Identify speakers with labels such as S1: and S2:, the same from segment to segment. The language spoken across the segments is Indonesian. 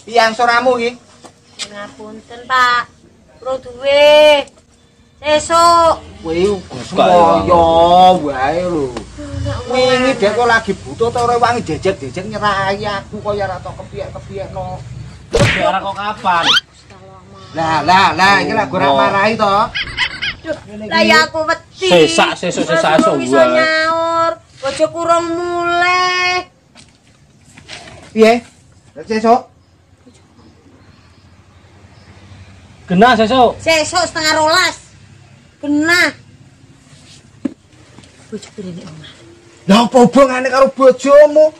S1: Yang soramu iki?
S2: Ngapunten, Pak. Kulo duwe. Sesuk.
S1: Kuwi kaya wae lho. Wingi dek kok lagi butuh ta ora wangi jejet-jejet nyerahi aku kaya ora tok kepiye-kepiyekno.
S3: Ora kok kapan?
S1: Lah, iki lak ora marahi to.
S2: Lah ya aku wedi.
S3: Sesuk
S2: iso nyaur. Bojo kurang mulih.
S1: Piye? Sesuk.
S3: Genah sesuk.
S2: Sesuk setengah 12. Genah. Bojo rene omah.
S1: Lah apa hubungane karo bojomu?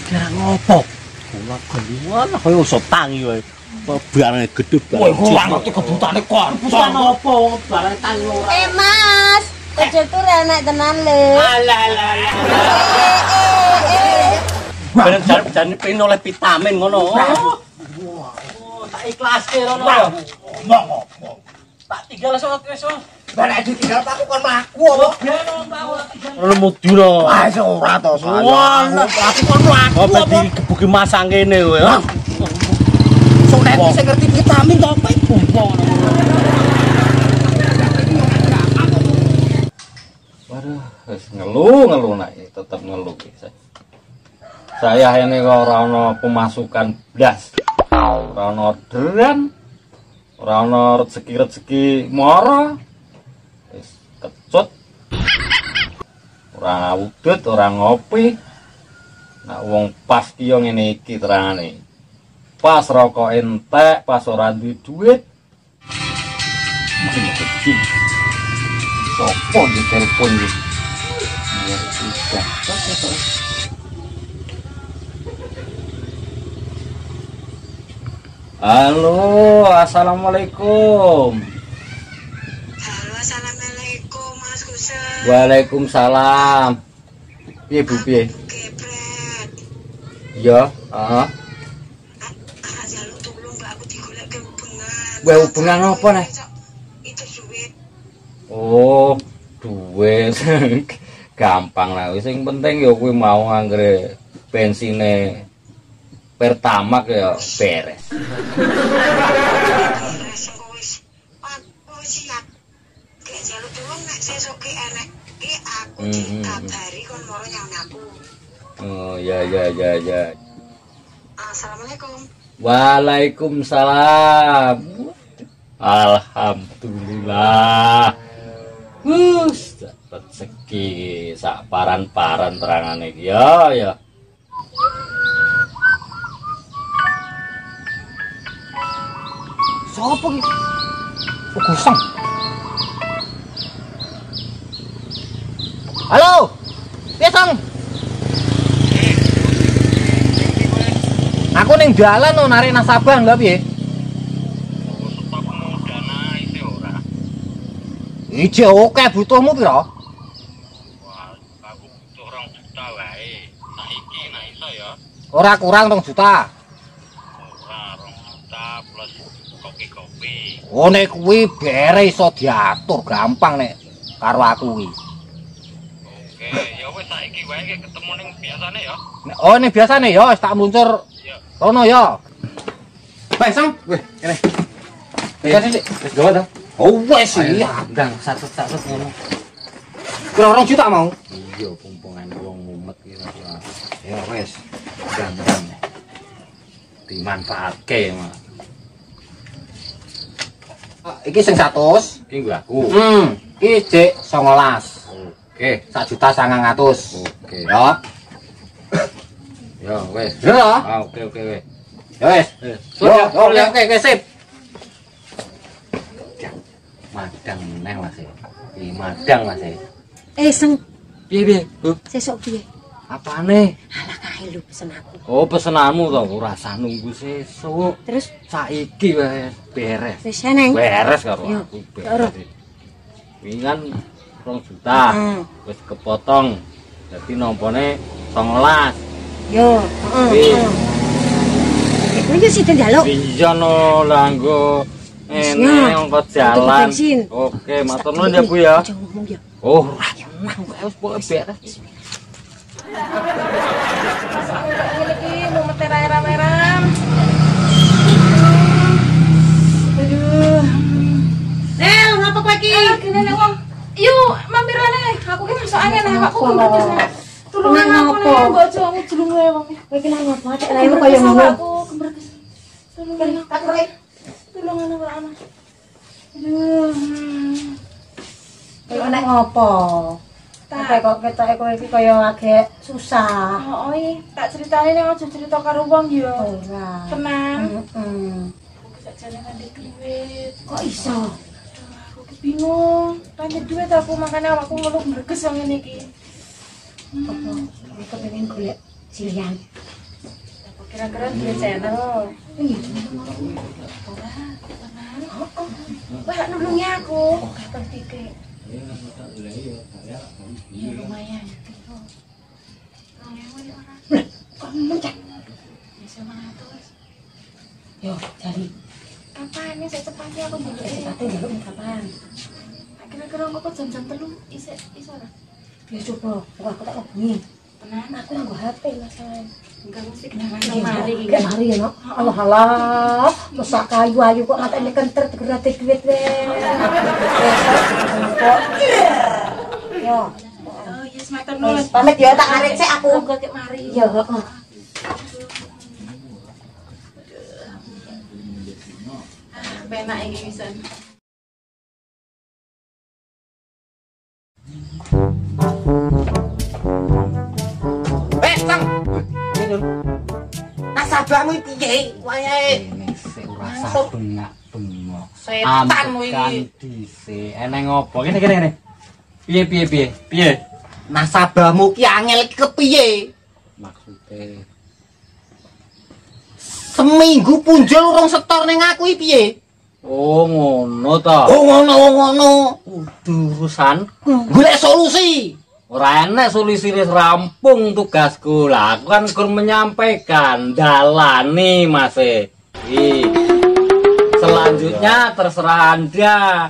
S3: Kira ngopo? Kula geluan koyo iso tangi wae. Barang gedhe banget.
S1: Kowe ora ngerti kebutane korpusan
S3: apa wong barang tangi ora.
S2: Mas, bojo ku enak tenan lho.
S3: Alah. Barang jan pengen oleh vitamin ngono. Tak ikhlaske ngono.
S1: Ngomong.
S3: Tak tinggal esuk.
S1: Barek ditinggal aku kon mlaku apa?
S3: Ora mudura.
S1: Ah ora to saya.
S3: Aku kon mlaku apa digebuki masang kene kowe.
S1: Sok nek sing ngerti vitamin to kowe.
S4: Waduh, wis ngeluh nak tetep ngeluh iki. Saya ini kok ora ana pemasukan blas. Ora ana orderan. Ora ana rezeki moro. Wis kecut. Ora udut, ora ngopi. Nak wong pas ki yo ngene iki terangane. Pas rokok entek, pas ora duwe duit. Sopo di telepon iki? Ya sudah. Halo, assalamualaikum.
S5: Halo, assalamualaikum Mas Gusel.
S4: Waalaikumsalam. Piye Bu piye?
S5: Gebret.
S4: Ya, heeh.
S5: Arek jaluk tulung Mbak aku digoleke hubungan.
S4: Wae hubungan apa nih?
S5: Itu duit.
S4: Oh, duit. Gampang lah. Sing penting ya kuwi mau anggere bensine Pertamax ya beres.
S5: Beres engko wis. Aku siap. Gek jaluk tulung nek sesuk ki enek ki aku dikabari kon moro nyang aku.
S4: Oh, ya.
S5: Assalamualaikum.
S4: Waalaikumsalam. Alhamdulillah. Rezeki sak paran-paran terangane iki. Ya.
S1: Sopo ki? Gusang. Halo. Piye, Sang? Aku ning dalan no narik nasabah lho piye? Iki oke butuhmu pira?
S4: Aku butuh 2 juta wae. Saiki nek iso ya.
S1: Ora kurang 2 juta.
S4: Ora 2 juta plus kopi-kopi.
S1: Oh nek kuwi bere iso diatur gampang nek karo aku kuwi.
S4: Oke, ya wis saiki wae ketemu ning biasane ya.
S1: Oh nek biasane ya wis tak muncur.
S4: Iya.
S1: Rono ya. Bae Sang, weh kene. Wis gawe ta? Oh wis iya.
S3: Ndang satu-satu ngono.
S1: Kira 2 juta mau.
S3: Iya, pumpungan wong mumet iki ora.
S1: Ya wis.
S3: Gandeng. Dimanfaatke, Mas.
S1: Iki sing 100.
S3: Iki nggo aku.
S1: Iki jek 19.
S3: Oke.
S1: 1.900.000.
S3: Oke.
S1: Ya.
S3: Ya wis.
S1: Ya.
S3: Oke wis.
S1: Ya wis. Oke, sip.
S3: Madang neh Mas. Iki madang Mas.
S2: Seng,
S3: Piye, Bu?
S2: sesuk piye?
S3: Apane?
S2: Alah kae lho pesen aku.
S4: Oh, pesenanmu to, ora usah nunggu sesuk.
S2: Terus
S4: Saiki wis beres.
S2: wis neng.
S4: Beres karo
S2: Yo,
S4: aku
S2: ora.
S4: beres. Wingi kan 2 juta. Wis kepotong. Dadi nampane 19.
S2: Yo,
S4: Wis.
S2: Iku yo sida njaluk.
S4: Iya no, lah nggo
S2: Siap.
S4: ongkos jalan.
S2: bensin.
S4: Oke, matur nuwun ya Bu ya.
S2: Aja ngomong ya.
S4: Oh, ora tenang, wis pokoke beres.
S2: Kenapa?
S6: Tulungan aku nih, mbak Jo, aku jelunge wong.
S2: Kowe iki nang ngopo? Cek raimu kaya ngono.
S6: Aku kemberkes. Tulungan aku. Tulungan aku anak. Aduh.
S2: Kowe nek ngopo? Tapi kok ketoke kowe iki kaya agek susah.
S6: Oh, iya, tak ceritain yang aja cerita karo wong ya.
S2: Ora.
S6: Tenang.
S2: Heeh.
S6: Sakjane ngandhe duit.
S2: Kok iso?
S6: Aku ki bingung. Tanya duit aku makanya awakku ngeluh berkes yang ngene iki.
S2: Apa? Kowe kepengin golek silian.
S6: Apa kira-kira duwe channel?
S2: Iya.
S6: Ora, tenang. Wah, nulungi aku. Kapan tiket? Ya lumayan.
S2: Kok mencak?
S6: Bisa 100.
S2: Yo, cari.
S6: Kapan nih secepatnya aku njaluk iki?
S2: Cepate njaluk kapan?
S6: Kira-kira kok jam-jam 3 iso ora?
S2: Ya coba, kok aku tak hubungi.
S6: Tenan,
S2: Aku nganggo HP masalah.
S6: enggak mesti kenangan nang mari iki.
S2: Enggak mari ya, Nok. Allah Allah. Masak kayu-ayu kok matane kenter digerate duit wae. Yo.
S6: Oh, yes, matur nuwun.
S2: Pamit ya tak arek sik aku.
S6: Aku kek mari.
S2: Iya, heeh.
S6: Penak iki pisan.
S1: Sang. Nasabahmu piye? Wayahe.
S4: Sik ora usah bengak-bengok.
S1: Setan kuwi iki.
S4: Ambekan dhisik. Eneng opo? Kene. Piye?
S1: Nasabahmu ki angel ki kepiye?
S4: Maksude
S1: Seminggu punjul urung setor ning aku iki piye?
S4: oh ngono ta.
S1: Oh ngono.
S4: Kudu urusanku.
S1: Golek solusi.
S4: Ora enek solusine rampung tugasku. Lah aku kan kur menyampaikan dalani Mas. Selanjutnya terserah Anda.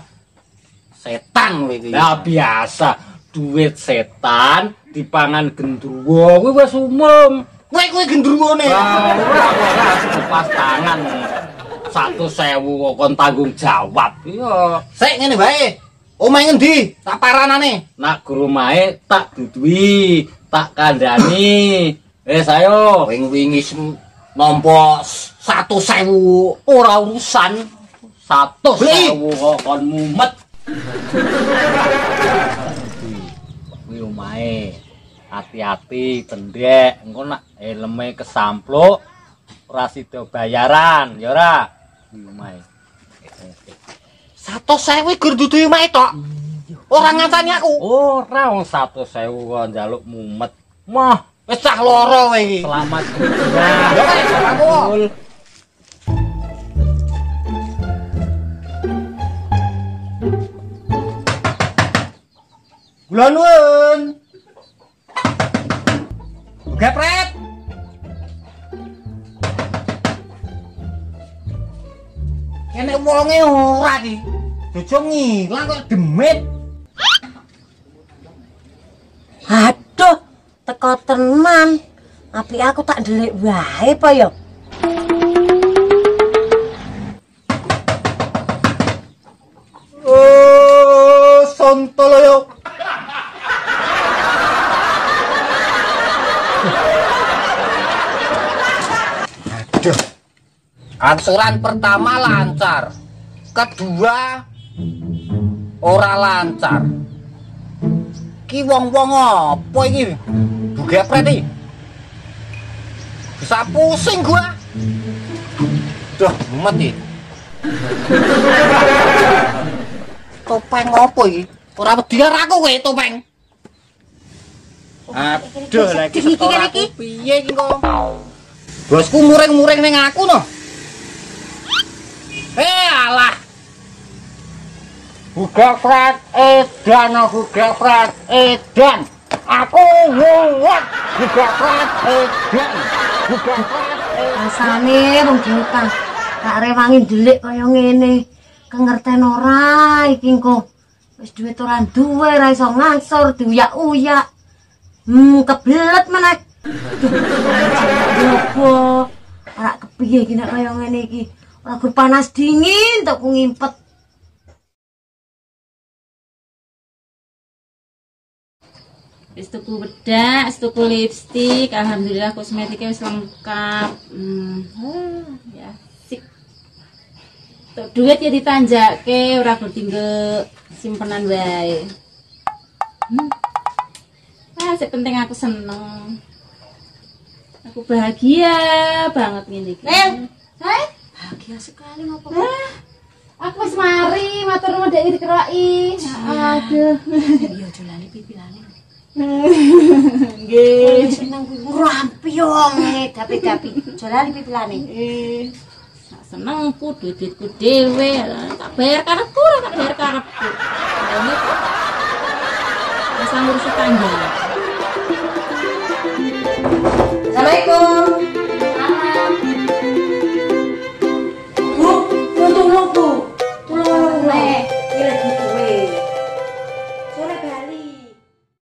S1: Setan kowe iki.
S4: Nah biasa duit setan dipangan gendruwo kuwi wis umum.
S1: Kowe gendruwone.
S4: Ora pas tangan 100.000 kok kon tanggung jawab. Iya.
S1: Sik ngene wae. Omahe ngendi? Tak paranane.
S4: Nak guru mae tak dudui, tak kandhani. Ayo.
S1: Wingi nampa 100.000
S4: Ora urusan 100.000 kok kon mumet. Kuwi omahe. Hati-hati pendek, engko nak helme kesampluk ora sida bayaran, ya ora? Kuwi omahe.
S1: 100.000 gur dudu omahe tok. Ora ngancani aku.
S4: Ora wong 100.000 kok njaluk mumet. Mah,
S1: Wis cah lara kowe iki.
S4: selamat
S1: Yo kae aku. Kula nuwun. Gepret. Nek wonge ora iki. Bojo ngilang kok demit.
S2: Aduh, teko tenan. Apik aku tak ndelik wae apa ya?
S1: Oh, sontoloyo. Aduh. Angsuran pertama lancar. Kedua ora lancar. Ki wong-wong apa iki? Bugepret iki. Bisa pusing gua. Duh, mumet iki. Topeng apa iki? Ora wedi karo aku kowe topeng. Aduh, lagi setor aku piye iki kok. Bosku muring-muring ning aku no. Alah. Gugepret edan, gugepret edan. Aku wuwat gugepret edan. Gugepret edan.
S2: Rasane wong diutang. Tak rewangi ndelik kaya ngene. Kengerten ora iki engko. Wis duit ora duwe, ora iso ngangsur, diuyak-uyak. Kebelet meneh. Duh, ora kepiye iki nek kaya ngene iki. Ora gur panas dingin tok ku ngimpet.
S7: Wis tuku bedak, wis tuku lipstik, alhamdulillah kosmetiknya wis lengkap. Ya, sik. Tok duit ya ditanjake, ora tinggal simpenan wae. Sing penting aku seneng. Aku bahagia banget ngene iki.
S2: Bahagia sekali ngopo.
S7: Aku wis mari, matur nuwun dek dikeroki. Aduh.
S2: Iya aja lali pipilane.
S7: Nggih.
S2: Seneng kuwi rampiong dapi-dapi. Aja lali pipilane.
S7: Senengku duit-duitku dhewe, tak bayar karepku, tak bayar karepku. Wis ngurusi tangga.